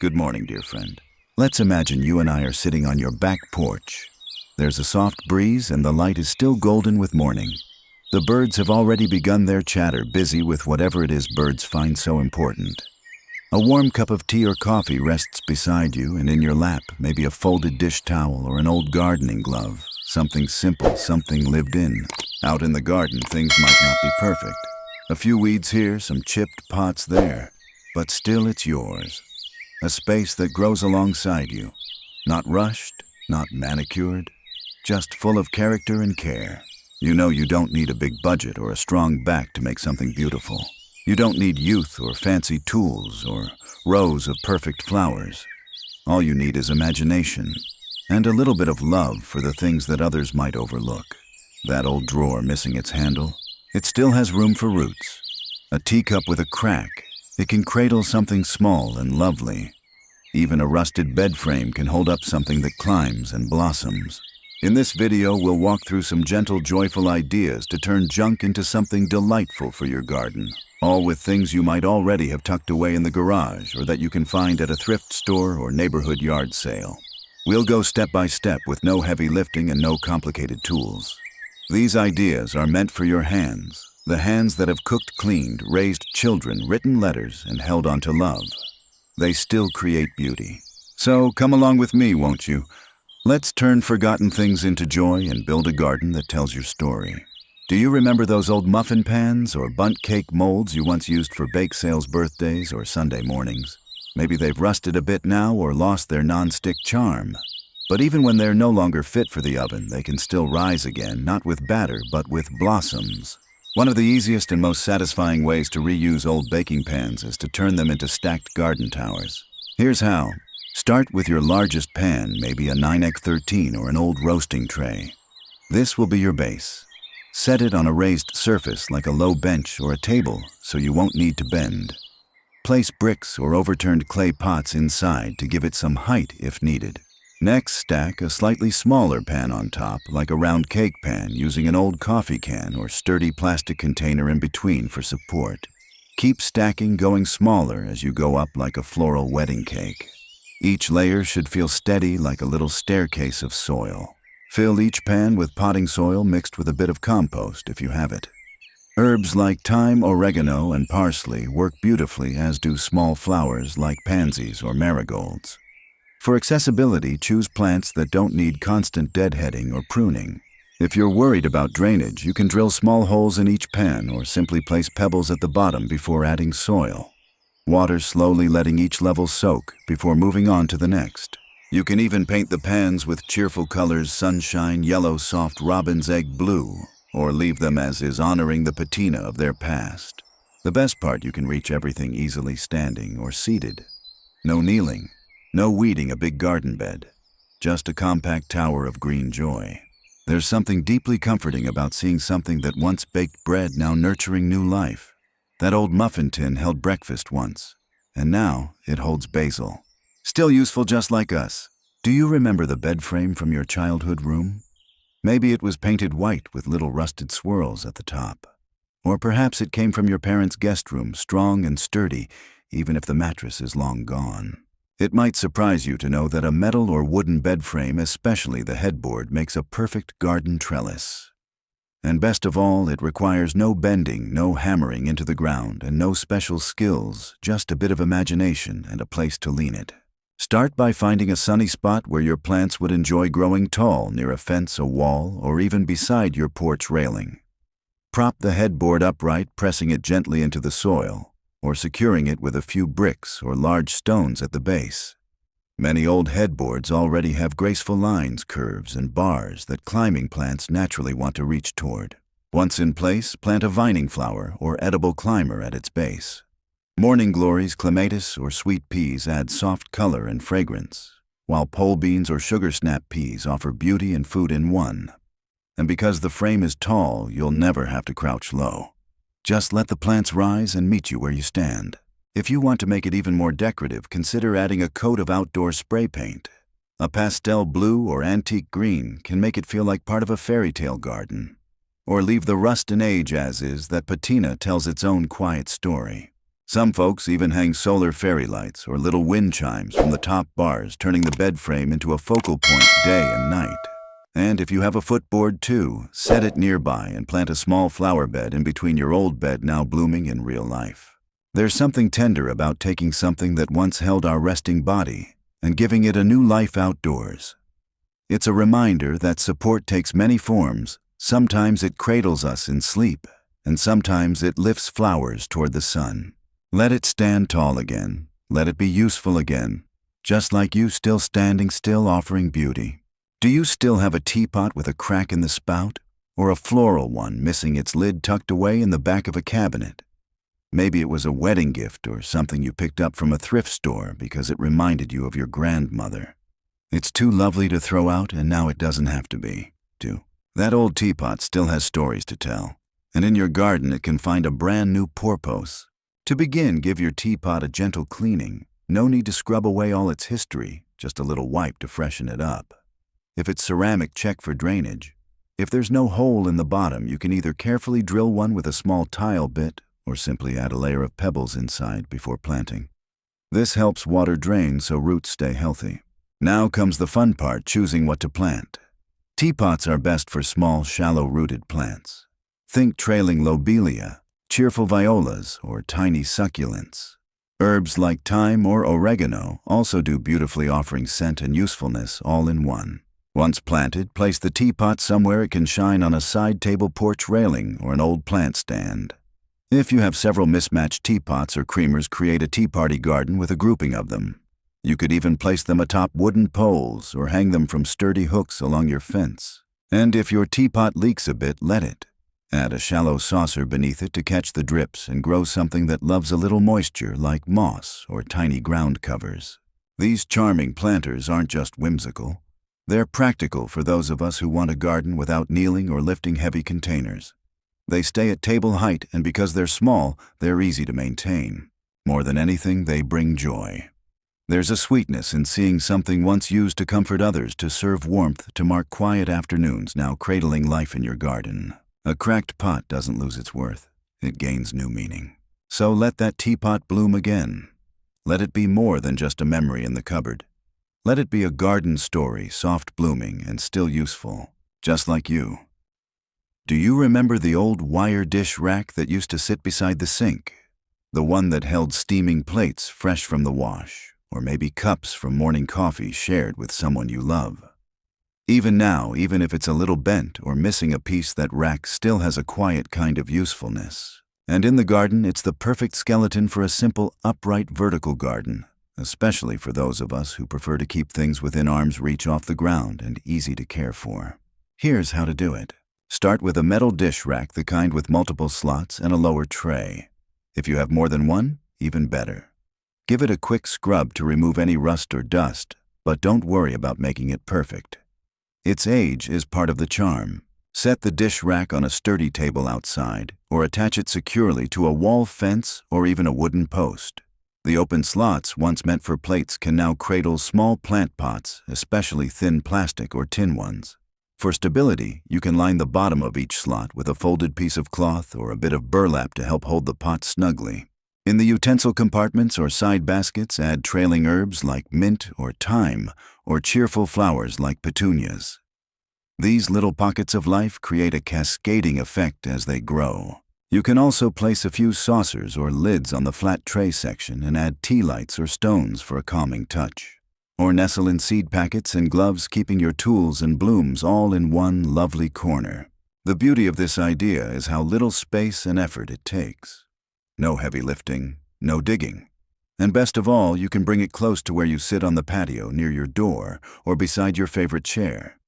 Good morning, dear friend. Let's imagine you and I are sitting on your back porch. There's a soft breeze and the light is still golden with morning. The birds have already begun their chatter, busy with whatever it is birds find so important. A warm cup of tea or coffee rests beside you, and in your lap, maybe a folded dish towel or an old gardening glove. Something simple, something lived in. Out in the garden, things might not be perfect. A few weeds here, some chipped pots there. But still it's yours. A space that grows alongside you. Not rushed, not manicured, just full of character and care. You know you don't need a big budget or a strong back to make something beautiful. You don't need youth or fancy tools or rows of perfect flowers. All you need is imagination and a little bit of love for the things that others might overlook. That old drawer missing its handle, it still has room for roots. A teacup with a crack, it can cradle something small and lovely. Even a rusted bed frame can hold up something that climbs and blossoms. In this video, we'll walk through some gentle, joyful ideas to turn junk into something delightful for your garden. All with things you might already have tucked away in the garage or that you can find at a thrift store or neighborhood yard sale. We'll go step by step with no heavy lifting and no complicated tools. These ideas are meant for your hands, the hands that have cooked, cleaned, raised children, written letters, and held on to love. They still create beauty. So come along with me, won't you? Let's turn forgotten things into joy and build a garden that tells your story. Do you remember those old muffin pans or bundt cake molds you once used for bake sales, birthdays, or Sunday mornings? Maybe they've rusted a bit now or lost their non-stick charm. But even when they're no longer fit for the oven, they can still rise again, not with batter, but with blossoms. One of the easiest and most satisfying ways to reuse old baking pans is to turn them into stacked garden towers. Here's how. Start with your largest pan, maybe a 9x13 or an old roasting tray. This will be your base. Set it on a raised surface like a low bench or a table so you won't need to bend. Place bricks or overturned clay pots inside to give it some height if needed. Next, stack a slightly smaller pan on top, like a round cake pan, using an old coffee can or sturdy plastic container in between for support. Keep stacking, going smaller as you go up like a floral wedding cake. Each layer should feel steady like a little staircase of soil. Fill each pan with potting soil mixed with a bit of compost if you have it. Herbs like thyme, oregano, and parsley work beautifully, as do small flowers like pansies or marigolds. For accessibility, choose plants that don't need constant deadheading or pruning. If you're worried about drainage, you can drill small holes in each pan or simply place pebbles at the bottom before adding soil. Water slowly letting each level soak before moving on to the next. You can even paint the pans with cheerful colors: sunshine, yellow, soft robin's egg blue, or leave them as is, honoring the patina of their past. The best part, you can reach everything easily standing or seated. No kneeling. No weeding a big garden bed, just a compact tower of green joy. There's something deeply comforting about seeing something that once baked bread now nurturing new life. That old muffin tin held breakfast once, and now it holds basil. Still useful just like us. Do you remember the bed frame from your childhood room? Maybe it was painted white with little rusted swirls at the top. Or perhaps it came from your parents' guest room, strong and sturdy, even if the mattress is long gone. It might surprise you to know that a metal or wooden bed frame, especially the headboard, makes a perfect garden trellis. And best of all, it requires no bending, no hammering into the ground, and no special skills, just a bit of imagination and a place to lean it. Start by finding a sunny spot where your plants would enjoy growing tall, near a fence, a wall, or even beside your porch railing. Prop the headboard upright, pressing it gently into the soil, or securing it with a few bricks or large stones at the base. Many old headboards already have graceful lines, curves, and bars that climbing plants naturally want to reach toward. Once in place, plant a vining flower or edible climber at its base. Morning glories, clematis, or sweet peas add soft color and fragrance, while pole beans or sugar snap peas offer beauty and food in one. And because the frame is tall, you'll never have to crouch low. Just let the plants rise and meet you where you stand. If you want to make it even more decorative, consider adding a coat of outdoor spray paint. A pastel blue or antique green can make it feel like part of a fairy tale garden. Or leave the rust and age as is, that patina tells its own quiet story. Some folks even hang solar fairy lights or little wind chimes from the top bars, turning the bed frame into a focal point day and night. And if you have a footboard too, set it nearby and plant a small flower bed in between your old bed now blooming in real life. There's something tender about taking something that once held our resting body and giving it a new life outdoors. It's a reminder that support takes many forms. Sometimes it cradles us in sleep, and sometimes it lifts flowers toward the sun. Let it stand tall again. Let it be useful again, just like you still standing still offering beauty. Do you still have a teapot with a crack in the spout, or a floral one missing its lid tucked away in the back of a cabinet? Maybe it was a wedding gift or something you picked up from a thrift store because it reminded you of your grandmother. It's too lovely to throw out, and now it doesn't have to be, too. That old teapot still has stories to tell, and in your garden it can find a brand new porpoise. To begin, give your teapot a gentle cleaning. No need to scrub away all its history, just a little wipe to freshen it up. If it's ceramic, check for drainage. If there's no hole in the bottom, you can either carefully drill one with a small tile bit or simply add a layer of pebbles inside before planting. This helps water drain so roots stay healthy. Now comes the fun part, choosing what to plant. Teapots are best for small, shallow-rooted plants. Think trailing lobelia, cheerful violas, or tiny succulents. Herbs like thyme or oregano also do beautifully, offering scent and usefulness all in one. Once planted, place the teapot somewhere it can shine, on a side table, porch railing, or an old plant stand. If you have several mismatched teapots or creamers, create a tea party garden with a grouping of them. You could even place them atop wooden poles or hang them from sturdy hooks along your fence. And if your teapot leaks a bit, let it. Add a shallow saucer beneath it to catch the drips and grow something that loves a little moisture, like moss or tiny ground covers. These charming planters aren't just whimsical. They're practical for those of us who want a garden without kneeling or lifting heavy containers. They stay at table height, and because they're small, they're easy to maintain. More than anything, they bring joy. There's a sweetness in seeing something once used to comfort others, to serve warmth, to mark quiet afternoons, now cradling life in your garden. A cracked pot doesn't lose its worth. It gains new meaning. So let that teapot bloom again. Let it be more than just a memory in the cupboard. Let it be a garden story, soft blooming and still useful, just like you. Do you remember the old wire dish rack that used to sit beside the sink? The one that held steaming plates fresh from the wash, or maybe cups from morning coffee shared with someone you love. Even now, even if it's a little bent or missing a piece, that rack still has a quiet kind of usefulness. And in the garden, it's the perfect skeleton for a simple, upright, vertical garden, especially for those of us who prefer to keep things within arm's reach, off the ground, and easy to care for. Here's how to do it. Start with a metal dish rack, the kind with multiple slots and a lower tray. If you have more than one, even better. Give it a quick scrub to remove any rust or dust, but don't worry about making it perfect. Its age is part of the charm. Set the dish rack on a sturdy table outside, or attach it securely to a wall fence or even a wooden post. The open slots, once meant for plates, can now cradle small plant pots, especially thin plastic or tin ones. For stability, you can line the bottom of each slot with a folded piece of cloth or a bit of burlap to help hold the pot snugly. In the utensil compartments or side baskets, add trailing herbs like mint or thyme, or cheerful flowers like petunias. These little pockets of life create a cascading effect as they grow. You can also place a few saucers or lids on the flat tray section and add tea lights or stones for a calming touch. Or nestle in seed packets and gloves, keeping your tools and blooms all in one lovely corner. The beauty of this idea is how little space and effort it takes. No heavy lifting, no digging. And best of all, you can bring it close to where you sit on the patio, near your door, or beside your favorite chair.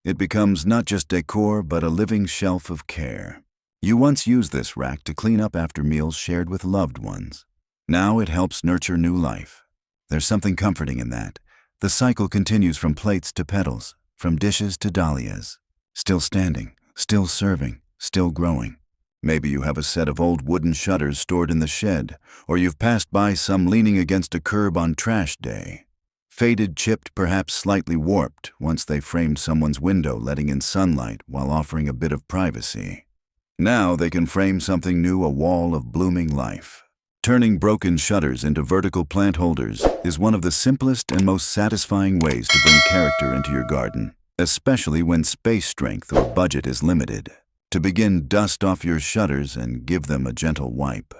It becomes not just decor, but a living shelf of care. You once used this rack to clean up after meals shared with loved ones. Now it helps nurture new life. There's something comforting in that. The cycle continues from plates to petals, from dishes to dahlias. Still standing, still serving, still growing. Maybe you have a set of old wooden shutters stored in the shed, or you've passed by some leaning against a curb on trash day. Faded, chipped, perhaps slightly warped, once they framed someone's window, letting in sunlight while offering a bit of privacy. Now they can frame something new, a wall of blooming life. Turning broken shutters into vertical plant holders is one of the simplest and most satisfying ways to bring character into your garden, especially when space strength or budget is limited. To begin, dust off your shutters and give them a gentle wipe.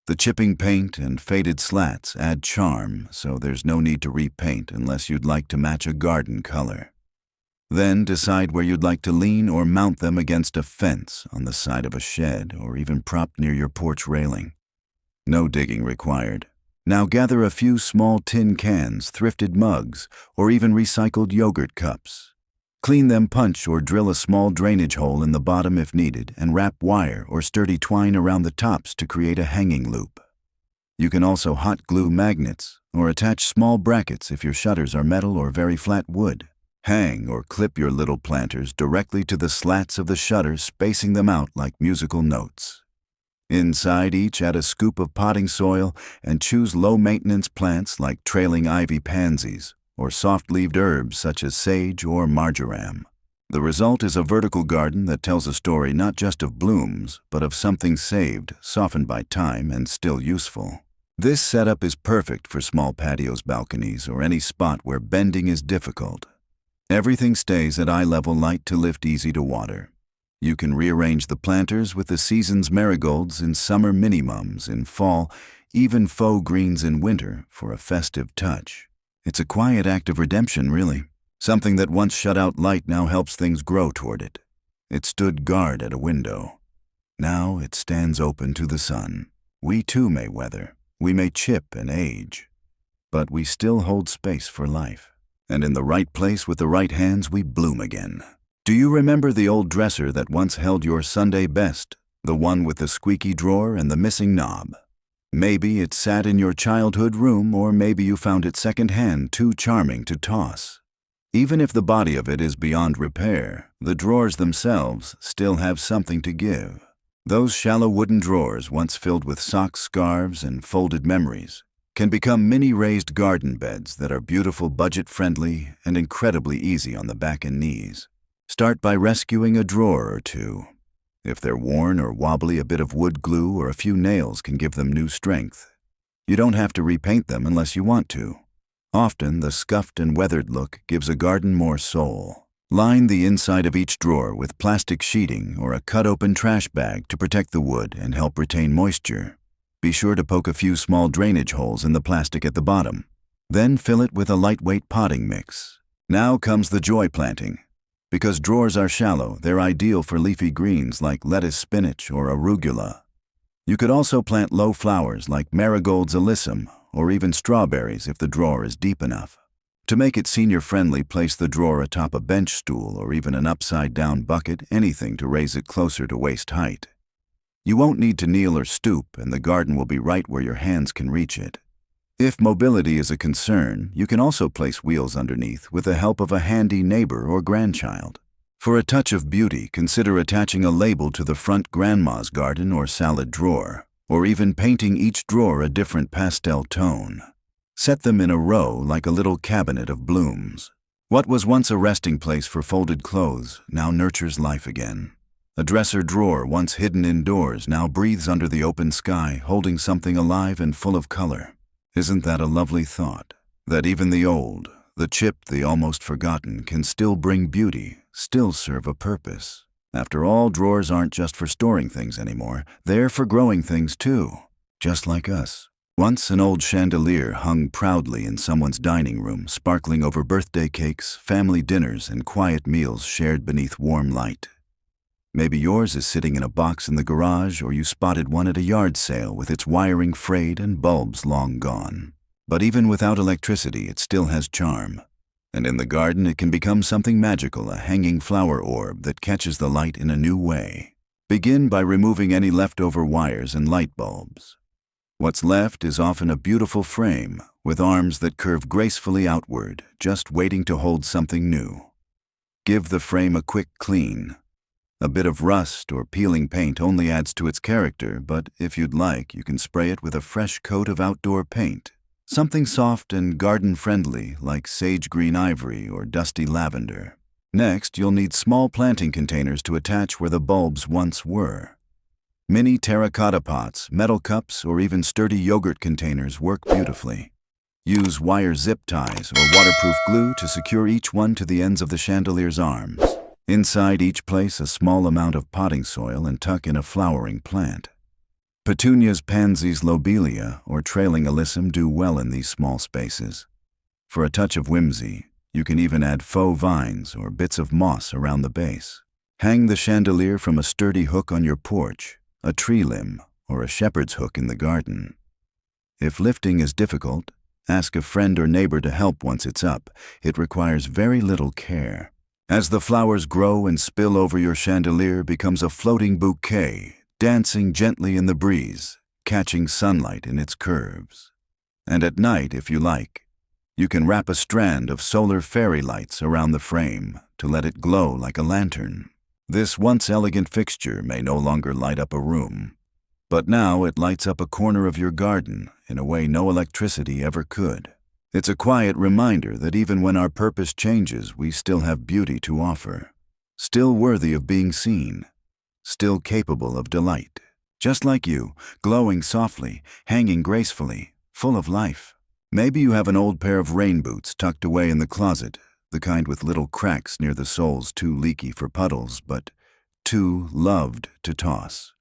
The chipping paint and faded slats add charm, so there's no need to repaint unless you'd like to match a garden color. Then decide where you'd like to lean or mount them against a fence, on the side of a shed, or even propped near your porch railing. No digging required. Now gather a few small tin cans, thrifted mugs, or even recycled yogurt cups. Clean them, punch or drill a small drainage hole in the bottom if needed, and wrap wire or sturdy twine around the tops to create a hanging loop. You can also hot glue magnets or attach small brackets if your shutters are metal or very flat wood. Hang or clip your little planters directly to the slats of the shutters, spacing them out like musical notes. Inside each, add a scoop of potting soil and choose low-maintenance plants like trailing ivy pansies or soft-leaved herbs such as sage or marjoram. The result is a vertical garden that tells a story not just of blooms, but of something saved, softened by time, and still useful. This setup is perfect for small patios, balconies, or any spot where bending is difficult. Everything stays at eye level, light to lift, easy to water. You can rearrange the planters with the season's marigolds in summer, minimums in fall, even faux greens in winter for a festive touch. It's a quiet act of redemption, really. Something that once shut out light now helps things grow toward it. It stood guard at a window. Now it stands open to the sun. We too may weather. We may chip and age. But we still hold space for life. And in the right place with the right hands, we bloom again. Do you remember the old dresser that once held your Sunday best? The one with the squeaky drawer and the missing knob? Maybe it sat in your childhood room, or maybe you found it secondhand too charming to toss. Even if the body of it is beyond repair, the drawers themselves still have something to give. Those shallow wooden drawers, once filled with socks, scarves, and folded memories, can become mini raised garden beds that are beautiful, budget-friendly, and incredibly easy on the back and knees. Start by rescuing a drawer or two. If they're worn or wobbly, a bit of wood glue or a few nails can give them new strength. You don't have to repaint them unless you want to. Often, the scuffed and weathered look gives a garden more soul. Line the inside of each drawer with plastic sheeting or a cut-open trash bag to protect the wood and help retain moisture. Be sure to poke a few small drainage holes in the plastic at the bottom. Then fill it with a lightweight potting mix. Now comes the joy planting. Because drawers are shallow, they're ideal for leafy greens like lettuce, spinach, or arugula. You could also plant low flowers like marigolds, alyssum, or even strawberries if the drawer is deep enough. To make it senior-friendly, place the drawer atop a bench stool or even an upside-down bucket, anything to raise it closer to waist height. You won't need to kneel or stoop, and the garden will be right where your hands can reach it. If mobility is a concern, you can also place wheels underneath with the help of a handy neighbor or grandchild. For a touch of beauty, consider attaching a label to the front grandma's garden or salad drawer, or even painting each drawer a different pastel tone. Set them in a row like a little cabinet of blooms. What was once a resting place for folded clothes now nurtures life again. A dresser drawer once hidden indoors now breathes under the open sky, holding something alive and full of color. Isn't that a lovely thought? That even the old, the chipped, the almost forgotten, can still bring beauty, still serve a purpose. After all, drawers aren't just for storing things anymore. They're for growing things too, just like us. Once an old chandelier hung proudly in someone's dining room, sparkling over birthday cakes, family dinners, and quiet meals shared beneath warm light. Maybe yours is sitting in a box in the garage, or you spotted one at a yard sale with its wiring frayed and bulbs long gone. But even without electricity, it still has charm. And in the garden, it can become something magical, a hanging flower orb that catches the light in a new way. Begin by removing any leftover wires and light bulbs. What's left is often a beautiful frame with arms that curve gracefully outward, just waiting to hold something new. Give the frame a quick clean. A bit of rust or peeling paint only adds to its character, but if you'd like, you can spray it with a fresh coat of outdoor paint. Something soft and garden-friendly like sage green ivory or dusty lavender. Next, you'll need small planting containers to attach where the bulbs once were. Mini terracotta pots, metal cups, or even sturdy yogurt containers work beautifully. Use wire zip ties or waterproof glue to secure each one to the ends of the chandelier's arms. Inside each, place a small amount of potting soil and tuck in a flowering plant. Petunias, pansies, lobelia, or trailing alyssum do well in these small spaces. For a touch of whimsy, you can even add faux vines or bits of moss around the base. Hang the chandelier from a sturdy hook on your porch, a tree limb, or a shepherd's hook in the garden. If lifting is difficult, ask a friend or neighbor to help once it's up. It requires very little care. As the flowers grow and spill over, your chandelier becomes a floating bouquet, dancing gently in the breeze, catching sunlight in its curves. And at night, if you like, you can wrap a strand of solar fairy lights around the frame to let it glow like a lantern. This once elegant fixture may no longer light up a room, but now it lights up a corner of your garden in a way no electricity ever could. It's a quiet reminder that even when our purpose changes, we still have beauty to offer, still worthy of being seen, still capable of delight. Just like you, glowing softly, hanging gracefully, full of life. Maybe you have an old pair of rain boots tucked away in the closet, the kind with little cracks near the soles too leaky for puddles, but too loved to toss.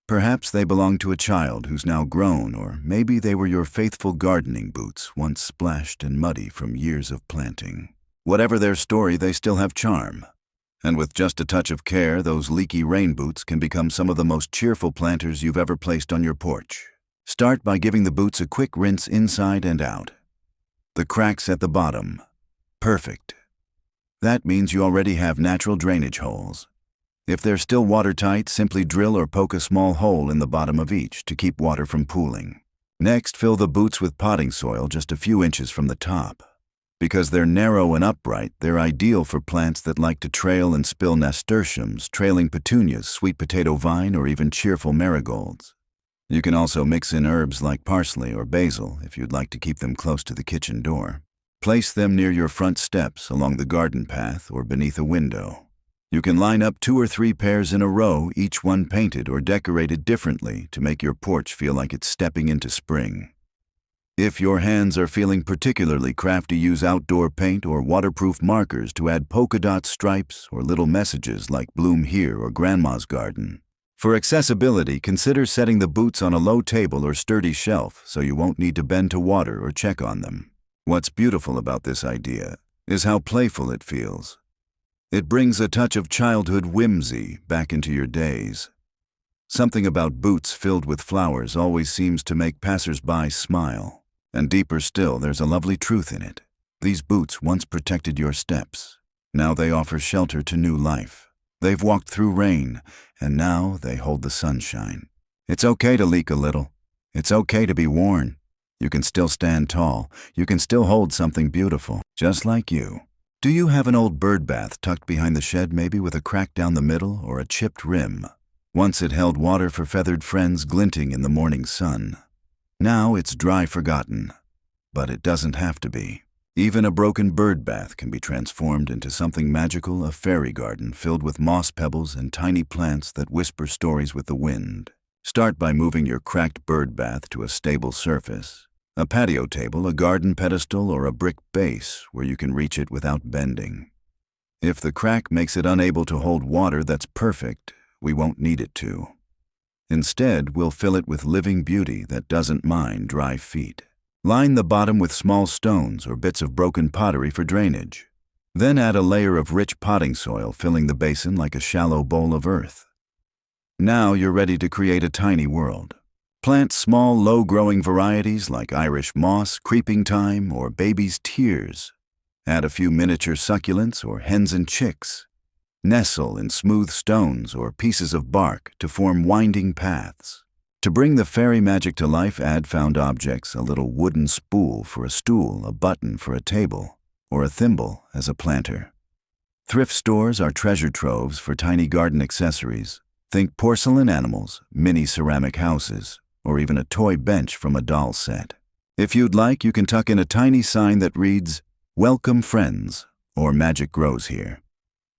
Perhaps they belong to a child who's now grown, or maybe they were your faithful gardening boots, once splashed and muddy from years of planting. Whatever their story, they still have charm. And with just a touch of care, those leaky rain boots can become some of the most cheerful planters you've ever placed on your porch. Start by giving the boots a quick rinse inside and out. The cracks at the bottom. Perfect. That means you already have natural drainage holes. If they're still watertight, simply drill or poke a small hole in the bottom of each to keep water from pooling. Next, fill the boots with potting soil just a few inches from the top. Because they're narrow and upright, they're ideal for plants that like to trail and spill nasturtiums, trailing petunias, sweet potato vine, or even cheerful marigolds. You can also mix in herbs like parsley or basil if you'd like to keep them close to the kitchen door. Place them near your front steps, along the garden path, or beneath a window. You can line up 2 or 3 pairs in a row, each one painted or decorated differently to make your porch feel like it's stepping into spring. If your hands are feeling particularly crafty, use outdoor paint or waterproof markers to add polka dot stripes or little messages like "Bloom Here" or "Grandma's Garden." For accessibility, consider setting the boots on a low table or sturdy shelf so you won't need to bend to water or check on them. What's beautiful about this idea is how playful it feels. It brings a touch of childhood whimsy back into your days. Something about boots filled with flowers always seems to make passers-by smile. And deeper still, there's a lovely truth in it. These boots once protected your steps. Now they offer shelter to new life. They've walked through rain, and now they hold the sunshine. It's okay to leak a little. It's okay to be worn. You can still stand tall. You can still hold something beautiful, just like you. Do you have an old bird bath tucked behind the shed, maybe with a crack down the middle or a chipped rim? Once it held water for feathered friends glinting in the morning sun. Now it's dry, forgotten. But it doesn't have to be. Even a broken bird bath can be transformed into something magical, a fairy garden filled with moss pebbles and tiny plants that whisper stories with the wind. Start by moving your cracked bird bath to a stable surface. A patio table, a garden pedestal, or a brick base where you can reach it without bending. If the crack makes it unable to hold water, that's perfect. We won't need it to. Instead, we'll fill it with living beauty that doesn't mind dry feet. Line the bottom with small stones or bits of broken pottery for drainage. Then add a layer of rich potting soil, filling the basin like a shallow bowl of earth. Now you're ready to create a tiny world. Plant small, low-growing varieties like Irish moss, creeping thyme, or baby's tears. Add a few miniature succulents or hens and chicks. Nestle in smooth stones or pieces of bark to form winding paths. To bring the fairy magic to life, add found objects, a little wooden spool for a stool, a button for a table, or a thimble as a planter. Thrift stores are treasure troves for tiny garden accessories. Think porcelain animals, mini ceramic houses, or even a toy bench from a doll set. If you'd like, you can tuck in a tiny sign that reads, "Welcome friends," or "Magic grows here."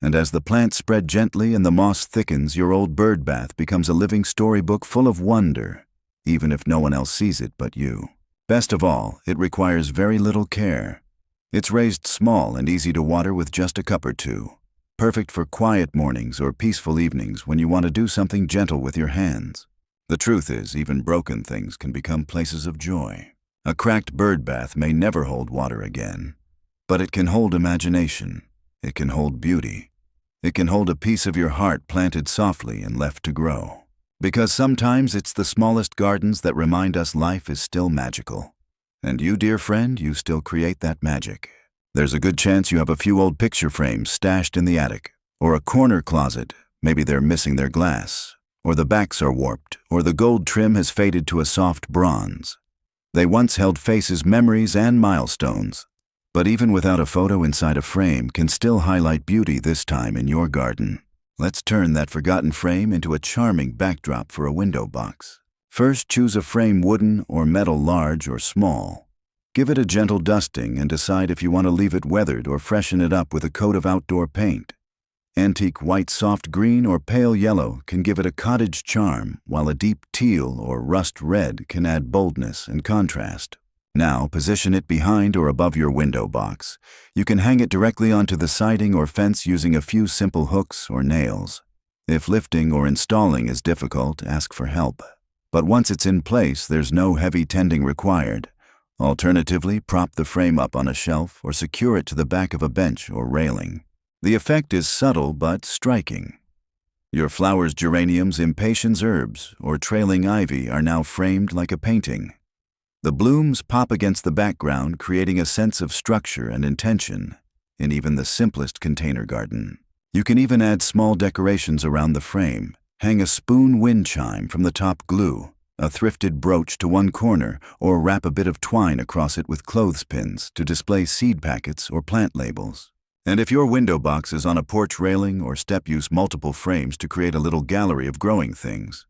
And as the plants spread gently and the moss thickens, your old bird bath becomes a living storybook full of wonder, even if no one else sees it but you. Best of all, it requires very little care. It's raised small and easy to water with just a cup or two. Perfect for quiet mornings or peaceful evenings when you want to do something gentle with your hands. The truth is, even broken things can become places of joy. A cracked bird bath may never hold water again, but it can hold imagination. It can hold beauty. It can hold a piece of your heart planted softly and left to grow. Because sometimes it's the smallest gardens that remind us life is still magical. And you, dear friend, you still create that magic. There's a good chance you have a few old picture frames stashed in the attic, or a corner closet. Maybe they're missing their glass, or the backs are warped, or the gold trim has faded to a soft bronze. They once held faces, memories, and milestones. But even without a photo inside a frame can still highlight beauty, this time in your garden. Let's turn that forgotten frame into a charming backdrop for a window box. First, choose a frame, wooden or metal, large or small. Give it a gentle dusting and decide if you want to leave it weathered or freshen it up with a coat of outdoor paint. Antique white, soft green, or pale yellow can give it a cottage charm, while a deep teal or rust red can add boldness and contrast. Now, position it behind or above your window box. You can hang it directly onto the siding or fence using a few simple hooks or nails. If lifting or installing is difficult, ask for help. But once it's in place, there's no heavy tending required. Alternatively, prop the frame up on a shelf or secure it to the back of a bench or railing. The effect is subtle but striking. Your flowers, geraniums, impatiens, herbs, or trailing ivy are now framed like a painting. The blooms pop against the background, creating a sense of structure and intention in even the simplest container garden. You can even add small decorations around the frame. Hang a spoon wind chime from the top, glue a thrifted brooch to one corner, or wrap a bit of twine across it with clothespins to display seed packets or plant labels. And if your window box is on a porch railing or step, use multiple frames to create a little gallery of growing things.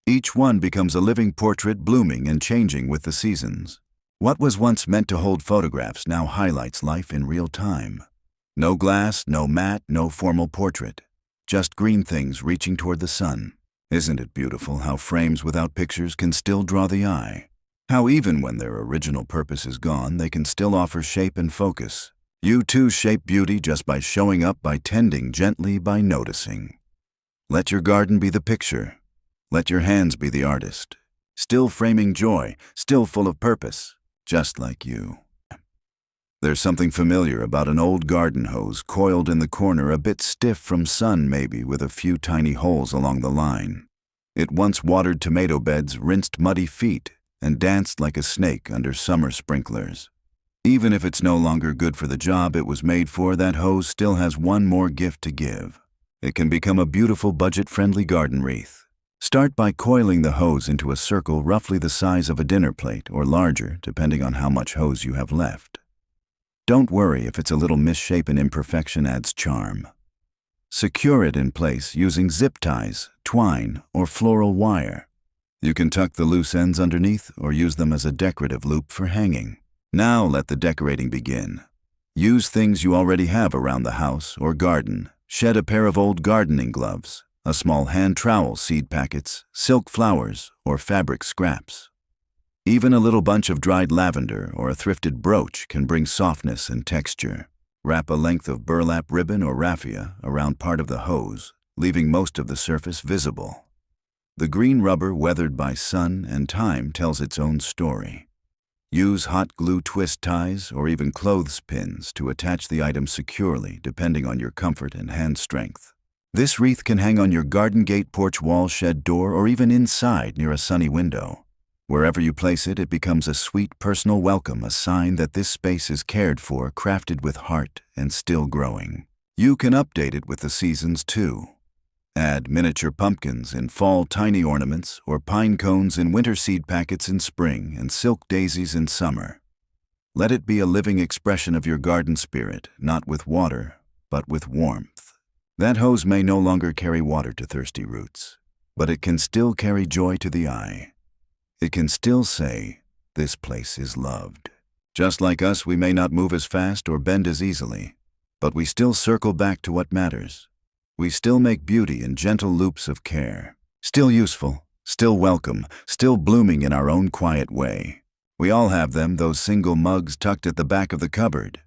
Each one becomes a living portrait, blooming and changing with the seasons. What was once meant to hold photographs now highlights life in real time. No glass, no mat, no formal portrait. Just green things reaching toward the sun. Isn't it beautiful how frames without pictures can still draw the eye? How even when their original purpose is gone, they can still offer shape and focus. You too shape beauty just by showing up, by tending gently, by noticing. Let your garden be the picture. Let your hands be the artist. Still framing joy, still full of purpose, just like you. There's something familiar about an old garden hose coiled in the corner, a bit stiff from sun maybe, with a few tiny holes along the line. It once watered tomato beds, rinsed muddy feet, and danced like a snake under summer sprinklers. Even if it's no longer good for the job it was made for, that hose still has one more gift to give. It can become a beautiful, budget-friendly garden wreath. Start by coiling the hose into a circle roughly the size of a dinner plate, or larger, depending on how much hose you have left. Don't worry if it's a little misshapen, imperfection adds charm. Secure it in place using zip ties, twine, or floral wire. You can tuck the loose ends underneath or use them as a decorative loop for hanging. Now let the decorating begin. Use things you already have around the house or garden. Shed a pair of old gardening gloves, a small hand trowel, seed packets, silk flowers, or fabric scraps. Even a little bunch of dried lavender or a thrifted brooch can bring softness and texture. Wrap a length of burlap ribbon or raffia around part of the hose, leaving most of the surface visible. The green rubber, weathered by sun and time, tells its own story. Use hot glue, twist ties, or even clothespins to attach the item securely, depending on your comfort and hand strength. This wreath can hang on your garden gate, porch wall, shed door, or even inside near a sunny window. Wherever you place it, it becomes a sweet personal welcome, a sign that this space is cared for, crafted with heart, and still growing. You can update it with the seasons too. Add miniature pumpkins in fall, tiny ornaments, or pine cones in winter, seed packets in spring, and silk daisies in summer. Let it be a living expression of your garden spirit, not with water, but with warmth. That hose may no longer carry water to thirsty roots, but it can still carry joy to the eye. It can still say, "This place is loved." Just like us, we may not move as fast or bend as easily, But we still circle back to what matters. We still make beauty in gentle loops of care. Still useful, still welcome, still blooming in our own quiet way. We all have them, those single mugs tucked at the back of the cupboard.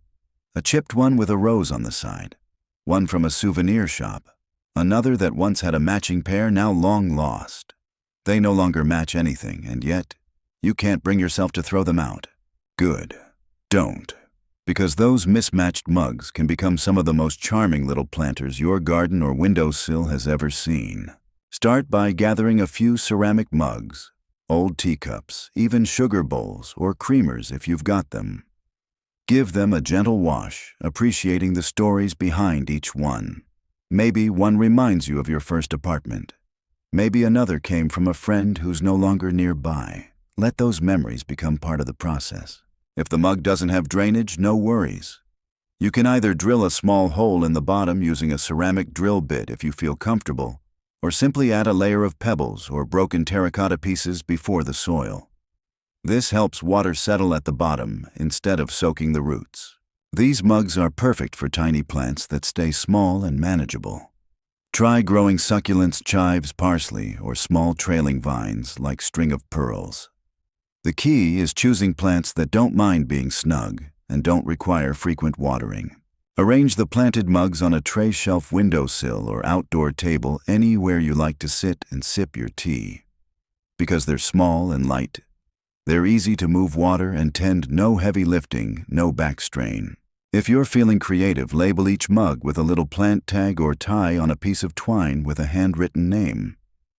A chipped one with a rose on the side. One from a souvenir shop. Another that once had a matching pair, now long lost. They no longer match anything, and yet, you can't bring yourself to throw them out. Good. Don't. Because those mismatched mugs can become some of the most charming little planters your garden or windowsill has ever seen. Start by gathering a few ceramic mugs, old teacups, even sugar bowls or creamers if you've got them. Give them a gentle wash, appreciating the stories behind each one. Maybe one reminds you of your first apartment. Maybe another came from a friend who's no longer nearby. Let those memories become part of the process. If the mug doesn't have drainage, no worries. You can either drill a small hole in the bottom using a ceramic drill bit if you feel comfortable, or simply add a layer of pebbles or broken terracotta pieces before the soil. This helps water settle at the bottom instead of soaking the roots. These mugs are perfect for tiny plants that stay small and manageable. Try growing succulents, chives, parsley, or small trailing vines like string of pearls. The key is choosing plants that don't mind being snug and don't require frequent watering. Arrange the planted mugs on a tray shelf windowsill or outdoor table anywhere you like to sit and sip your tea. Because they're small and light, they're easy to move water and tend, no heavy lifting, no back strain. If you're feeling creative, label each mug with a little plant tag or tie on a piece of twine with a handwritten name.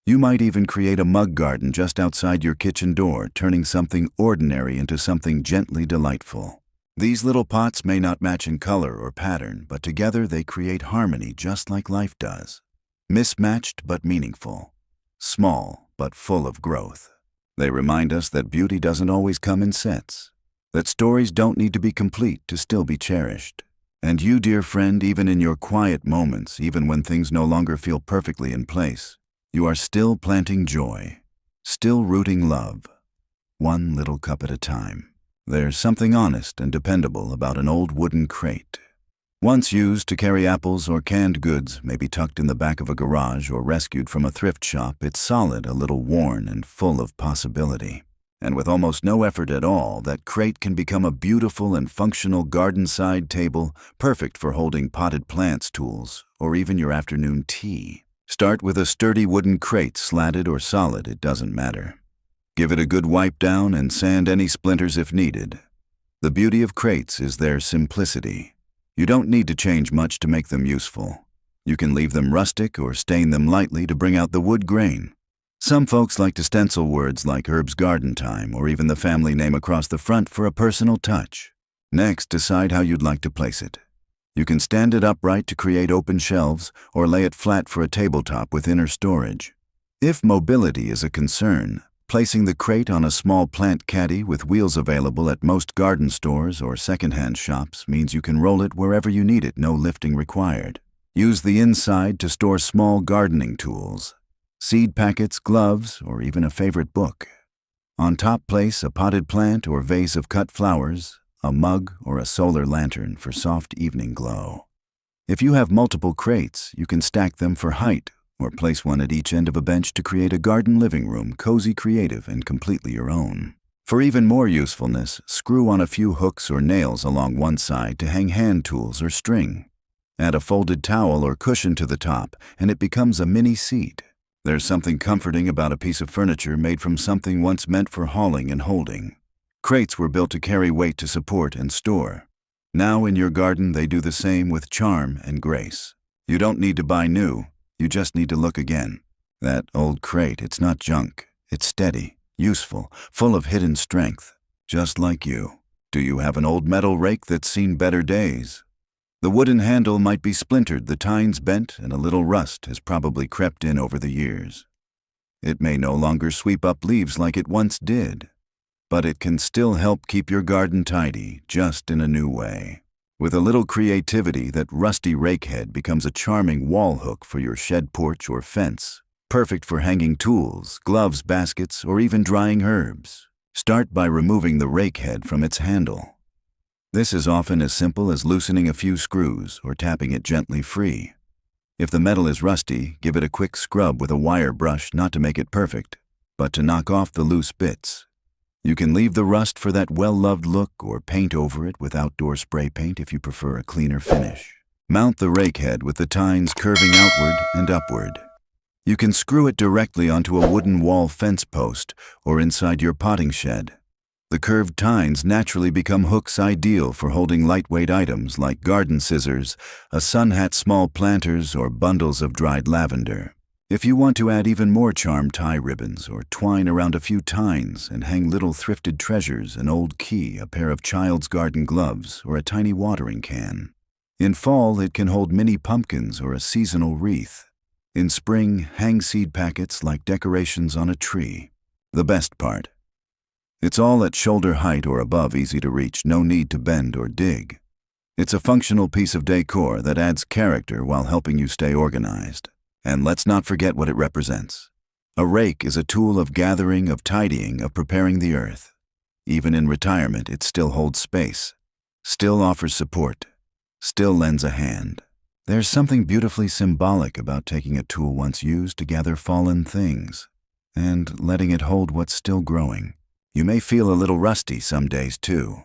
You might even create a mug garden just outside your kitchen door, turning something ordinary into something gently delightful. These little pots may not match in color or pattern, but together they create harmony just like life does. Mismatched but meaningful. Small but full of growth. They remind us that beauty doesn't always come in sets. That stories don't need to be complete to still be cherished. And you, dear friend, even in your quiet moments, even when things no longer feel perfectly in place, you are still planting joy, still rooting love, one little cup at a time. There's something honest and dependable about an old wooden crate. Once used to carry apples or canned goods, maybe tucked in the back of a garage or rescued from a thrift shop, it's solid, a little worn, and full of possibility. And with almost no effort at all, that crate can become a beautiful and functional garden-side table, perfect for holding potted plants, tools, or even your afternoon tea. Start with a sturdy wooden crate, slatted or solid, it doesn't matter. Give it a good wipe down and sand any splinters if needed. The beauty of crates is their simplicity. You don't need to change much to make them useful. You can leave them rustic or stain them lightly to bring out the wood grain. Some folks like to stencil words like Herb's Garden Time or even the family name across the front for a personal touch. Next, decide how you'd like to place it. You can stand it upright to create open shelves or lay it flat for a tabletop with inner storage. If mobility is a concern, placing the crate on a small plant caddy with wheels available at most garden stores or secondhand shops means you can roll it wherever you need it, no lifting required. Use the inside to store small gardening tools, seed packets, gloves, or even a favorite book. On top, place a potted plant or vase of cut flowers, a mug, or a solar lantern for soft evening glow. If you have multiple crates, you can stack them for height or place one at each end of a bench to create a garden living room, cozy, creative, and completely your own. For even more usefulness, screw on a few hooks or nails along one side to hang hand tools or string. Add a folded towel or cushion to the top, and it becomes a mini seat. There's something comforting about a piece of furniture made from something once meant for hauling and holding. Crates were built to carry weight, to support and store. Now in your garden, they do the same with charm and grace. You don't need to buy new. You just need to look again. That old crate, it's not junk. It's steady, useful, full of hidden strength, just like you. Do you have an old metal rake that's seen better days? The wooden handle might be splintered, the tines bent, and a little rust has probably crept in over the years. It may no longer sweep up leaves like it once did, but it can still help keep your garden tidy, just in a new way. With a little creativity, that rusty rake head becomes a charming wall hook for your shed porch or fence, perfect for hanging tools, gloves, baskets, or even drying herbs. Start by removing the rake head from its handle. This is often as simple as loosening a few screws or tapping it gently free. If the metal is rusty, give it a quick scrub with a wire brush, not to make it perfect, but to knock off the loose bits. You can leave the rust for that well-loved look or paint over it with outdoor spray paint if you prefer a cleaner finish. Mount the rake head with the tines curving outward and upward. You can screw it directly onto a wooden wall fence post or inside your potting shed. The curved tines naturally become hooks ideal for holding lightweight items like garden scissors, a sun hat, small planters, or bundles of dried lavender. If you want to add even more charm, tie ribbons or twine around a few tines and hang little thrifted treasures, an old key, a pair of child's garden gloves, or a tiny watering can. In fall, it can hold mini pumpkins or a seasonal wreath. In spring, hang seed packets like decorations on a tree. The best part: it's all at shoulder height or above, easy to reach, no need to bend or dig. It's a functional piece of decor that adds character while helping you stay organized. And let's not forget what it represents. A rake is a tool of gathering, of tidying, of preparing the earth. Even in retirement, it still holds space, still offers support, still lends a hand. There's something beautifully symbolic about taking a tool once used to gather fallen things and letting it hold what's still growing. You may feel a little rusty some days too,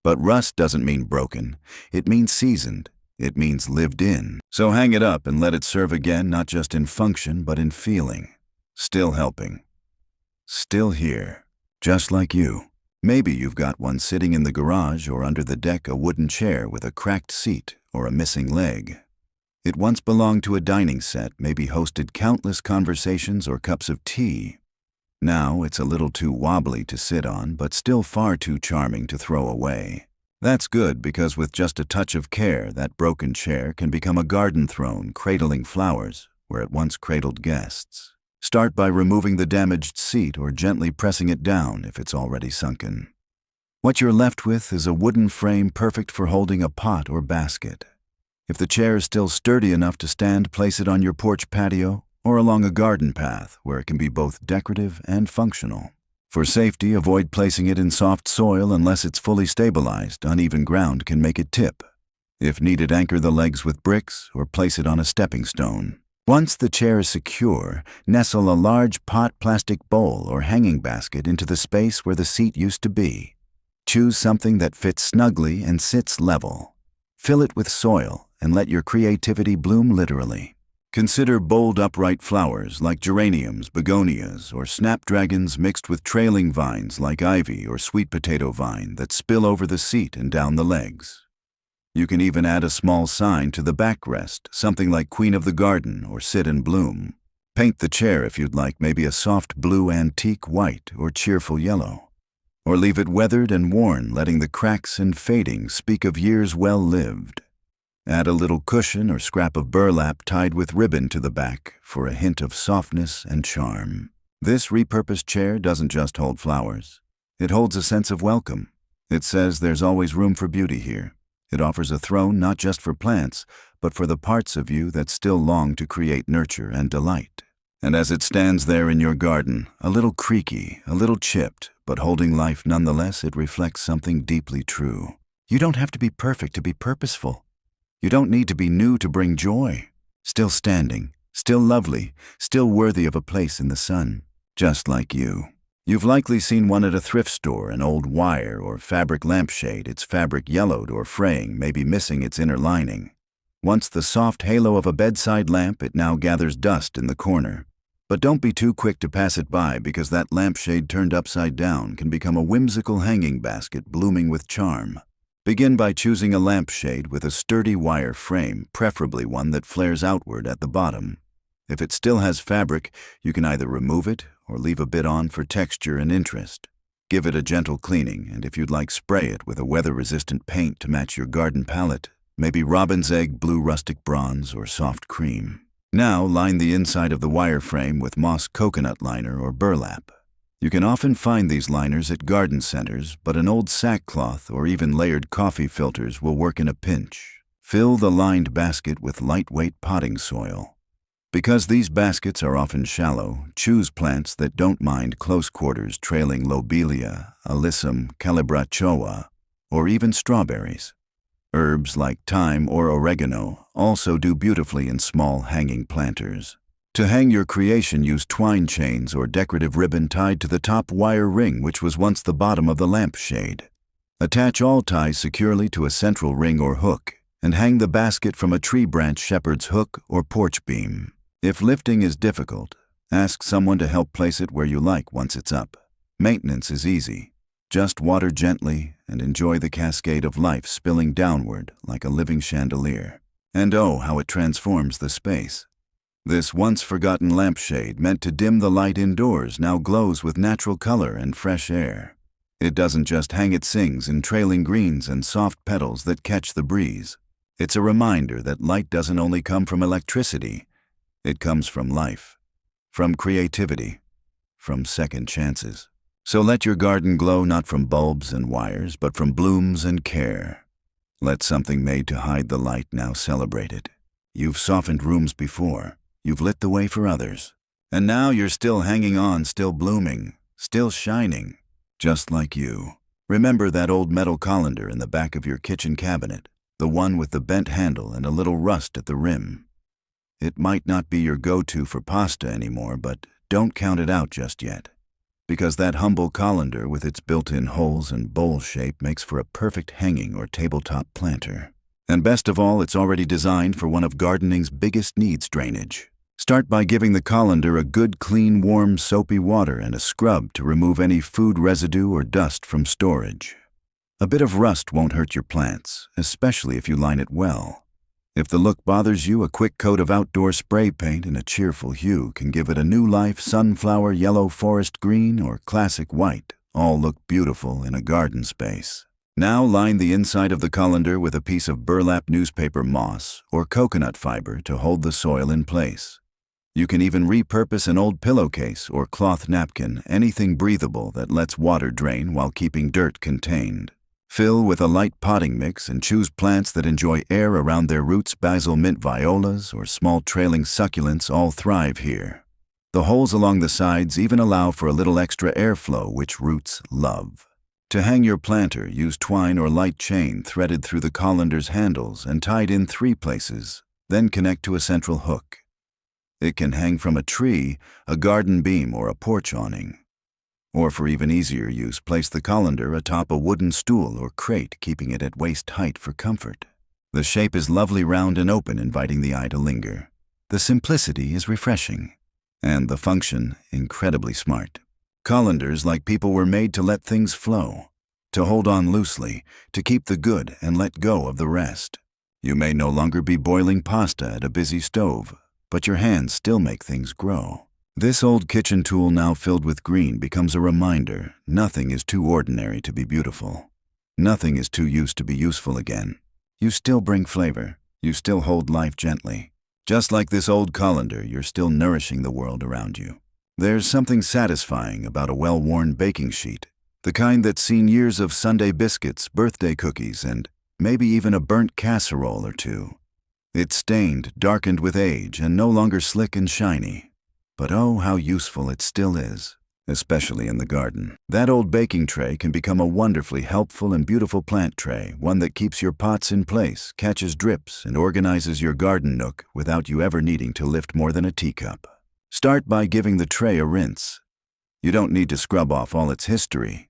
but rust doesn't mean broken. It means seasoned. It means lived in. So hang it up and let it serve again, not just in function, but in feeling. Still helping. Still here. Just like you. Maybe you've got one sitting in the garage or under the deck, a wooden chair with a cracked seat or a missing leg. It once belonged to a dining set, maybe hosted countless conversations or cups of tea. Now it's a little too wobbly to sit on, but still far too charming to throw away. That's good, because with just a touch of care, that broken chair can become a garden throne, cradling flowers where it once cradled guests. Start by removing the damaged seat or gently pressing it down if it's already sunken. What you're left with is a wooden frame perfect for holding a pot or basket. If the chair is still sturdy enough to stand, place it on your porch patio or along a garden path where it can be both decorative and functional. For safety, avoid placing it in soft soil unless it's fully stabilized. Uneven ground can make it tip. If needed, anchor the legs with bricks or place it on a stepping stone. Once the chair is secure, nestle a large pot, plastic bowl, or hanging basket into the space where the seat used to be. Choose something that fits snugly and sits level. Fill it with soil and let your creativity bloom literally. Consider bold, upright flowers like geraniums, begonias, or snapdragons mixed with trailing vines like ivy or sweet potato vine that spill over the seat and down the legs. You can even add a small sign to the backrest, something like Queen of the Garden or Sit and Bloom. Paint the chair if you'd like, maybe a soft blue, antique white, or cheerful yellow. Or leave it weathered and worn, letting the cracks and fading speak of years well lived. Add a little cushion or scrap of burlap tied with ribbon to the back for a hint of softness and charm. This repurposed chair doesn't just hold flowers. It holds a sense of welcome. It says there's always room for beauty here. It offers a throne not just for plants, but for the parts of you that still long to create nurture and delight. And as it stands there in your garden, a little creaky, a little chipped, but holding life nonetheless, it reflects something deeply true. You don't have to be perfect to be purposeful. You don't need to be new to bring joy. Still standing, still lovely, still worthy of a place in the sun, just like you. You've likely seen one at a thrift store, an old wire or fabric lampshade, its fabric yellowed or fraying, maybe missing its inner lining. Once the soft halo of a bedside lamp, it now gathers dust in the corner. But don't be too quick to pass it by, because that lampshade turned upside down can become a whimsical hanging basket blooming with charm. Begin by choosing a lampshade with a sturdy wire frame, preferably one that flares outward at the bottom. If it still has fabric, you can either remove it or leave a bit on for texture and interest. Give it a gentle cleaning, and if you'd like, spray it with a weather-resistant paint to match your garden palette, maybe robin's egg, blue rustic bronze, or soft cream. Now line the inside of the wire frame with moss coconut liner or burlap. You can often find these liners at garden centers, but an old sackcloth or even layered coffee filters will work in a pinch. Fill the lined basket with lightweight potting soil. Because these baskets are often shallow, choose plants that don't mind close quarters, trailing lobelia, alyssum, calibrachoa, or even strawberries. Herbs like thyme or oregano also do beautifully in small hanging planters. To hang your creation, use twine chains or decorative ribbon tied to the top wire ring, which was once the bottom of the lampshade. Attach all ties securely to a central ring or hook, and hang the basket from a tree branch, shepherd's hook, or porch beam. If lifting is difficult, ask someone to help place it where you like once it's up. Maintenance is easy. Just water gently and enjoy the cascade of life spilling downward like a living chandelier. And oh, how it transforms the space. This once-forgotten lampshade, meant to dim the light indoors, now glows with natural color and fresh air. It doesn't just hang, it sings in trailing greens and soft petals that catch the breeze. It's a reminder that light doesn't only come from electricity, it comes from life, from creativity, from second chances. So let your garden glow not from bulbs and wires, but from blooms and care. Let something made to hide the light now celebrate it. You've softened rooms before. You've lit the way for others. And now you're still hanging on, still blooming, still shining, just like you. Remember that old metal colander in the back of your kitchen cabinet, the one with the bent handle and a little rust at the rim. It might not be your go-to for pasta anymore, but don't count it out just yet. Because that humble colander with its built-in holes and bowl shape makes for a perfect hanging or tabletop planter. And best of all, it's already designed for one of gardening's biggest needs, drainage. Start by giving the colander a good, clean, warm, soapy water and a scrub to remove any food residue or dust from storage. A bit of rust won't hurt your plants, especially if you line it well. If the look bothers you, a quick coat of outdoor spray paint in a cheerful hue can give it a new life. Sunflower yellow, forest green, or classic white all look beautiful in a garden space. Now line the inside of the colander with a piece of burlap newspaper moss or coconut fiber to hold the soil in place. You can even repurpose an old pillowcase or cloth napkin, anything breathable that lets water drain while keeping dirt contained. Fill with a light potting mix and choose plants that enjoy air around their roots. Basil, mint, violas, or small trailing succulents all thrive here. The holes along the sides even allow for a little extra airflow, which roots love. To hang your planter, use twine or light chain threaded through the colander's handles and tied in 3 places, then connect to a central hook. It can hang from a tree, a garden beam, or a porch awning. Or for even easier use, place the colander atop a wooden stool or crate, keeping it at waist height for comfort. The shape is lovely, round and open, inviting the eye to linger. The simplicity is refreshing, and the function incredibly smart. Colanders, like people, were made to let things flow, to hold on loosely, to keep the good and let go of the rest. You may no longer be boiling pasta at a busy stove, but your hands still make things grow. This old kitchen tool, now filled with green, becomes a reminder nothing is too ordinary to be beautiful. Nothing is too used to be useful again. You still bring flavor. You still hold life gently. Just like this old colander, you're still nourishing the world around you. There's something satisfying about a well-worn baking sheet, the kind that's seen years of Sunday biscuits, birthday cookies, and maybe even a burnt casserole or two. It's stained, darkened with age, and no longer slick and shiny. But oh, how useful it still is, especially in the garden. That old baking tray can become a wonderfully helpful and beautiful plant tray, one that keeps your pots in place, catches drips, and organizes your garden nook without you ever needing to lift more than a teacup. Start by giving the tray a rinse. You don't need to scrub off all its history.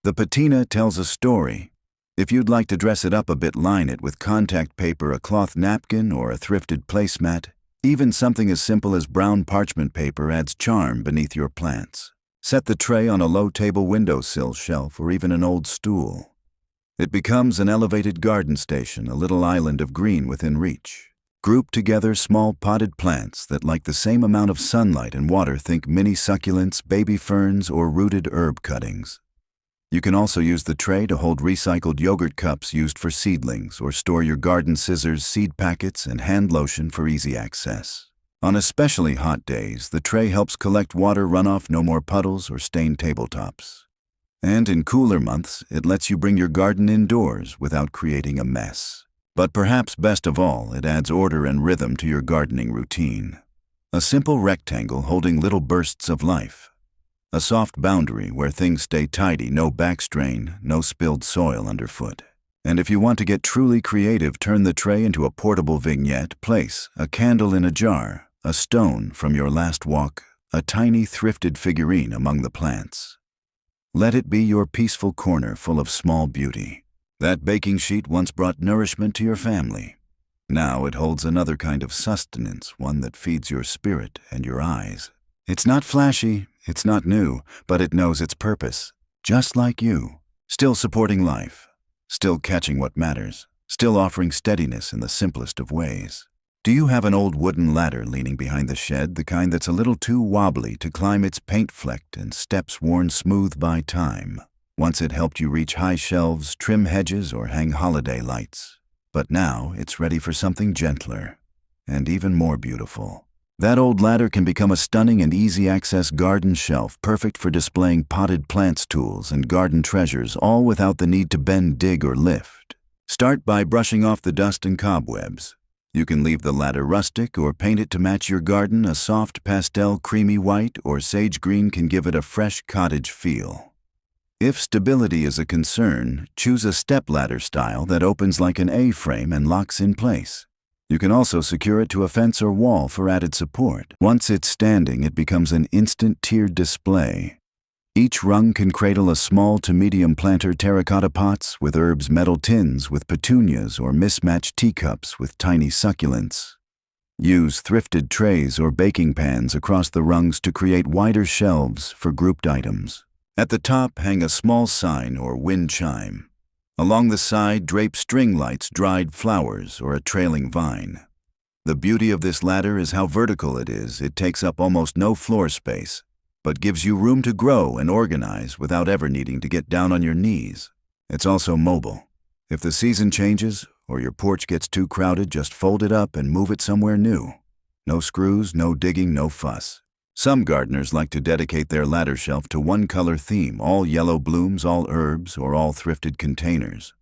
The patina tells a story. If you'd like to dress it up a bit, line it with contact paper, a cloth napkin, or a thrifted placemat. Even something as simple as brown parchment paper adds charm beneath your plants. Set the tray on a low table, windowsill, shelf, or even an old stool. It becomes an elevated garden station, a little island of green within reach. Group together small potted plants that like the same amount of sunlight and water. Think mini succulents, baby ferns, or rooted herb cuttings. You can also use the tray to hold recycled yogurt cups used for seedlings, or store your garden scissors, seed packets, and hand lotion for easy access. On especially hot days, the tray helps collect water runoff, no more puddles or stained tabletops. And in cooler months, it lets you bring your garden indoors without creating a mess. But perhaps best of all, it adds order and rhythm to your gardening routine. A simple rectangle holding little bursts of life. A soft boundary where things stay tidy, no backstrain, no spilled soil underfoot. And if you want to get truly creative, turn the tray into a portable vignette, place a candle in a jar, a stone from your last walk, a tiny thrifted figurine among the plants. Let it be your peaceful corner full of small beauty. That baking sheet once brought nourishment to your family. Now it holds another kind of sustenance, one that feeds your spirit and your eyes. It's not flashy, it's not new, but it knows its purpose. Just like you. Still supporting life. Still catching what matters. Still offering steadiness in the simplest of ways. Do you have an old wooden ladder leaning behind the shed, the kind that's a little too wobbly to climb its paint-flecked and steps worn smooth by time? Once it helped you reach high shelves, trim hedges, or hang holiday lights. But now it's ready for something gentler and even more beautiful. That old ladder can become a stunning and easy-access garden shelf, perfect for displaying potted plants, tools, and garden treasures, all without the need to bend, dig, or lift. Start by brushing off the dust and cobwebs. You can leave the ladder rustic or paint it to match your garden. A soft pastel creamy white or sage green can give it a fresh cottage feel. If stability is a concern, choose a step-ladder style that opens like an A-frame and locks in place. You can also secure it to a fence or wall for added support. Once it's standing, it becomes an instant tiered display. Each rung can cradle a small to medium planter, terracotta pots with herbs, metal tins with petunias, or mismatched teacups with tiny succulents. Use thrifted trays or baking pans across the rungs to create wider shelves for grouped items. At the top, hang a small sign or wind chime. Along the side, drape string lights, dried flowers, or a trailing vine. The beauty of this ladder is how vertical it is. It takes up almost no floor space, but gives you room to grow and organize without ever needing to get down on your knees. It's also mobile. If the season changes or your porch gets too crowded, just fold it up and move it somewhere new. No screws, no digging, no fuss. Some gardeners like to dedicate their ladder shelf to one color theme, all yellow blooms, all herbs, or all thrifted containers.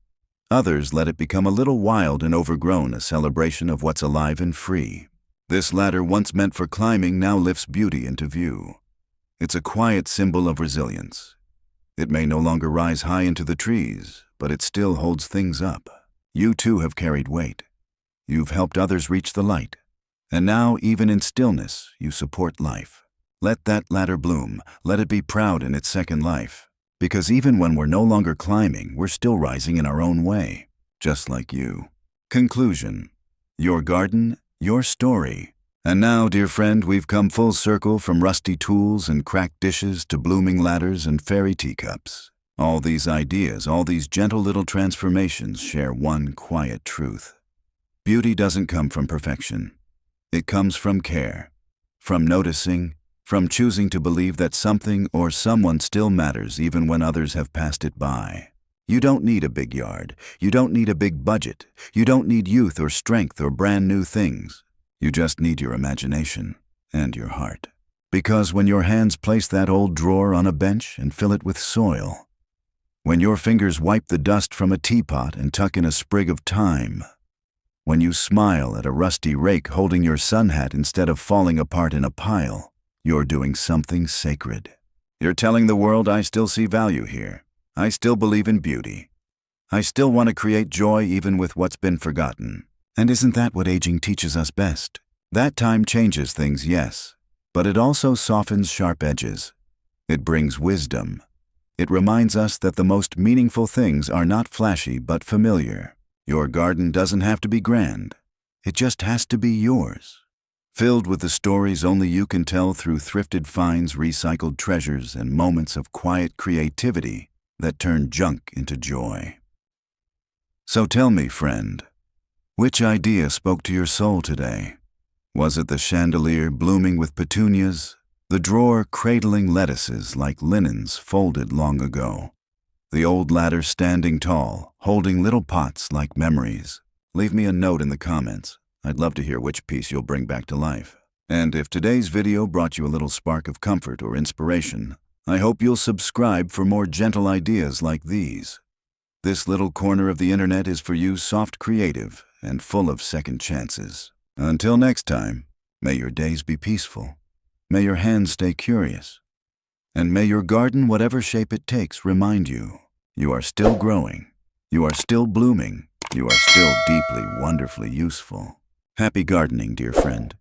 Others let it become a little wild and overgrown, a celebration of what's alive and free. This ladder, once meant for climbing, now lifts beauty into view. It's a quiet symbol of resilience. It may no longer rise high into the trees, but it still holds things up. You too have carried weight. You've helped others reach the light. And now, even in stillness, you support life. Let that ladder bloom. Let it be proud in its second life. Because even when we're no longer climbing, we're still rising in our own way, just like you. Conclusion. Your garden, your story. And now, dear friend, we've come full circle from rusty tools and cracked dishes to blooming ladders and fairy teacups. All these ideas, all these gentle little transformations share one quiet truth. Beauty doesn't come from perfection. It comes from care, from noticing, from choosing to believe that something or someone still matters even when others have passed it by. You don't need a big yard. You don't need a big budget. You don't need youth or strength or brand new things. You just need your imagination and your heart. Because when your hands place that old drawer on a bench and fill it with soil, when your fingers wipe the dust from a teapot and tuck in a sprig of thyme, when you smile at a rusty rake holding your sun hat instead of falling apart in a pile, you're doing something sacred. You're telling the world, I still see value here. I still believe in beauty. I still want to create joy even with what's been forgotten. And isn't that what aging teaches us best? That time changes things, yes, but it also softens sharp edges. It brings wisdom. It reminds us that the most meaningful things are not flashy but familiar. Your garden doesn't have to be grand. It just has to be yours. Filled with the stories only you can tell through thrifted finds, recycled treasures, and moments of quiet creativity that turn junk into joy. So tell me, friend, which idea spoke to your soul today? Was it the chandelier blooming with petunias, the drawer cradling lettuces like linens folded long ago, the old ladder standing tall, holding little pots like memories? Leave me a note in the comments. I'd love to hear which piece you'll bring back to life. And if today's video brought you a little spark of comfort or inspiration, I hope you'll subscribe for more gentle ideas like these. This little corner of the internet is for you, soft, creative, and full of second chances. Until next time, may your days be peaceful. May your hands stay curious. And may your garden, whatever shape it takes, remind you, you are still growing, you are still blooming, you are still deeply, wonderfully useful. Happy gardening, dear friend.